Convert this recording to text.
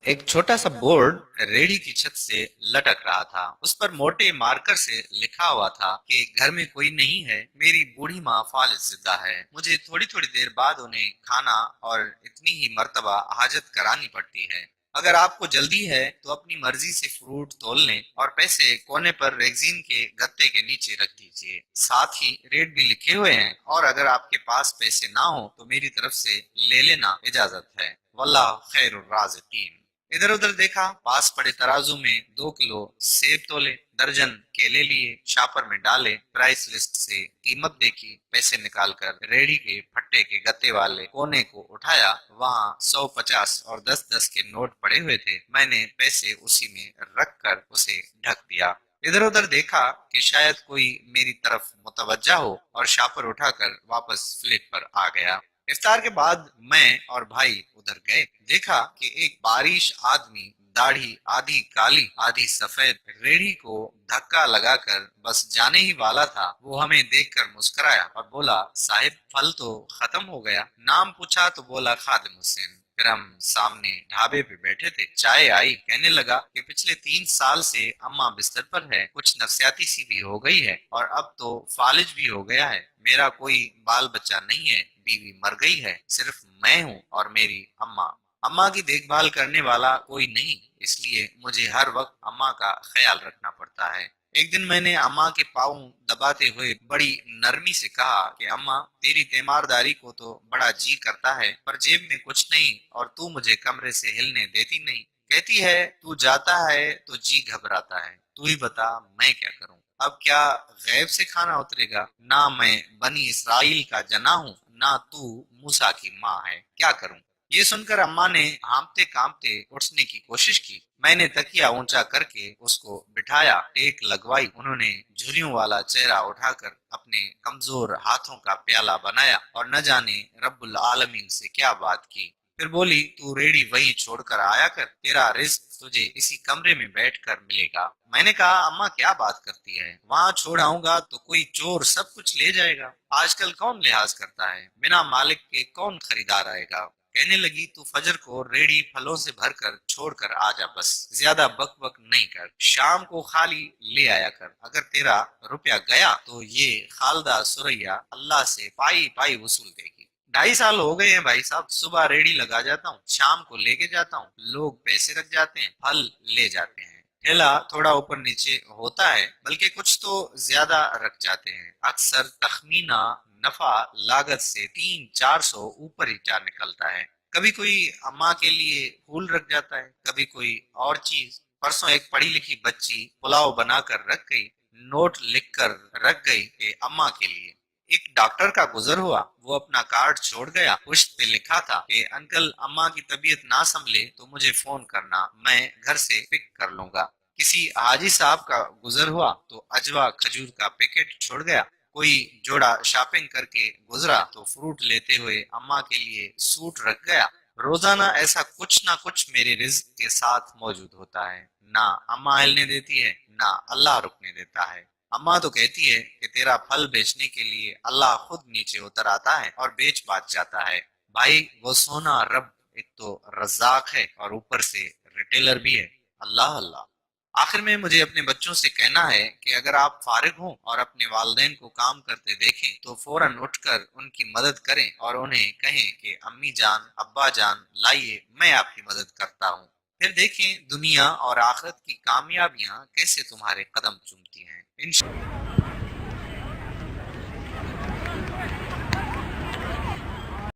एक छोटा सा बोर्ड रेड़ी की छत से लटक रहा था। उस पर मोटे मार्कर से लिखा हुआ था कि घर में कोई नहीं है, मेरी बूढ़ी माँ फालिजदा है। मुझे थोड़ी थोड़ी देर बाद उन्हें खाना और इतनी ही मर्तबा हाजत करानी पड़ती है। अगर आपको जल्दी है तो अपनी मर्जी से फ्रूट तोल लें और पैसे कोने पर रेगजीन के गत्ते के नीचे रख दीजिए। साथ ही रेट भी लिखे हुए हैं, और अगर आपके पास पैसे ना हो तो मेरी तरफ से ले लेना इजाजत है। वल्लाह खैरुर राज़िकीन। इधर उधर देखा, पास पड़े तराजू में 2 किलो सेब तोले, दर्जन केले लिए, शापर में डाले, प्राइस लिस्ट से कीमत देखी, पैसे निकालकर रेडी के फट्टे के गत्ते वाले कोने को उठाया। वहाँ 100, 50 और 10-10 के नोट पड़े हुए थे। मैंने पैसे उसी में रख कर उसे ढक दिया। इधर उधर देखा कि शायद कोई मेरी तरफ मुतवज्जा हो, और शापर उठाकर वापस फ्लेट पर आ गया। इफ्तार के बाद मैं और भाई उधर गए। देखा कि एक बारिश आदमी, दाढ़ी आधी काली आधी सफेद, रेड़ी को धक्का लगाकर बस जाने ही वाला था। वो हमें देखकर मुस्कुराया और बोला, साहिब फल तो खत्म हो गया। नाम पूछा तो बोला खादिम हुसैन। फिर हम सामने ढाबे पे बैठे थे, चाय आई। कहने लगा कि पिछले 3 साल से अम्मा बिस्तर पर है, कुछ नफसियाती सी भी हो गई है, और अब तो फालिज भी हो गया है। मेरा कोई बाल बच्चा नहीं है, बीवी मर गई है, सिर्फ मैं हूँ और मेरी अम्मा। अम्मा की देखभाल करने वाला कोई नहीं, इसलिए मुझे हर वक्त अम्मा का ख्याल रखना पड़ता है। एक दिन मैंने अम्मा के पाँव दबाते हुए बड़ी नरमी से कहा कि अम्मा, तेरी तीमारदारी को तो बड़ा जी करता है, पर जेब में कुछ नहीं, और तू मुझे कमरे से हिलने देती नहीं। कहती है तू जाता है तो जी घबराता है। तू ही बता मैं क्या करूं। अब क्या गैब से खाना उतरेगा? ना मैं बनी इसराइल का जना हूँ, ना तू मूसा की माँ है, क्या करूं? ये सुनकर अम्मा ने हांफते कांपते उठने की कोशिश की। मैंने तकिया ऊंचा करके उसको बिठाया, टेक लगवाई। उन्होंने झुर्रियों वाला चेहरा उठाकर अपने कमजोर हाथों का प्याला बनाया, और न जाने रब्बुल आलमीन से क्या बात की। फिर बोली, तू रेडी वहीं छोड़कर आया कर, तेरा रिस्क तुझे इसी कमरे में बैठकर मिलेगा। मैंने कहा, अम्मा क्या बात करती है, वहाँ छोड़ आऊंगा तो कोई चोर सब कुछ ले जाएगा। आजकल कौन लिहाज करता है, बिना मालिक के कौन खरीदार आएगा। कहने लगी, तू फजर को रेडी फलों से भरकर छोड़कर आ जा, बस ज्यादा बक बक नहीं कर। शाम को खाली ले आया कर। अगर तेरा रुपया गया तो ये खालदा सुरैया अल्लाह से पाई पाई वसूल देगी। 2.5 साल हो गए हैं भाई साहब, सुबह रेडी लगा जाता हूँ, शाम को लेके जाता हूँ, लोग पैसे रख जाते हैं, फल ले जाते हैं। ठेला थोड़ा ऊपर नीचे होता है, बल्कि कुछ तो ज्यादा रख जाते हैं। अक्सर तखमीना नफा लागत से 300-400 ऊपर ही जा निकलता है। कभी कोई अम्मा के लिए फूल रख जाता है, कभी कोई और चीज। परसों एक पढ़ी लिखी बच्ची पुलाव बनाकर रख गई, नोट लिखकर रख गई कि अम्मा के लिए। एक डॉक्टर का गुजर हुआ, वो अपना कार्ड छोड़ गया। पुष्ट पे लिखा था कि अंकल, अम्मा की तबीयत ना संभले तो मुझे फोन करना, मैं घर से पिक कर लूंगा। किसी हाजी साहब का गुजर हुआ तो अजवा खजूर का पैकेट छोड़ गया। कोई जोड़ा शॉपिंग करके गुजरा तो फ्रूट लेते हुए अम्मा के लिए सूट रख गया। रोजाना ऐसा कुछ ना कुछ मेरे रिज्क के साथ मौजूद होता है। ना अम्मा हिलने देती है, ना अल्लाह रुकने देता है। अम्मा तो कहती है कि तेरा फल बेचने के लिए अल्लाह खुद नीचे उतर आता है और बेच बाच जाता है। भाई, वो सोना रब एक तो रज्जाक है और ऊपर से रिटेलर भी है। अल्लाह अल्लाह। आखिर में मुझे अपने बच्चों से कहना है कि अगर आप फारिग हों और अपने वालिदैन को काम करते देखें तो फौरन उठकर उनकी मदद करें, और उन्हें कहें कि अम्मी जान, अब्बा जान, लाइए मैं आपकी मदद करता हूँ। फिर देखें दुनिया और आखिरत की कामयाबियां कैसे तुम्हारे कदम चूमती हैं।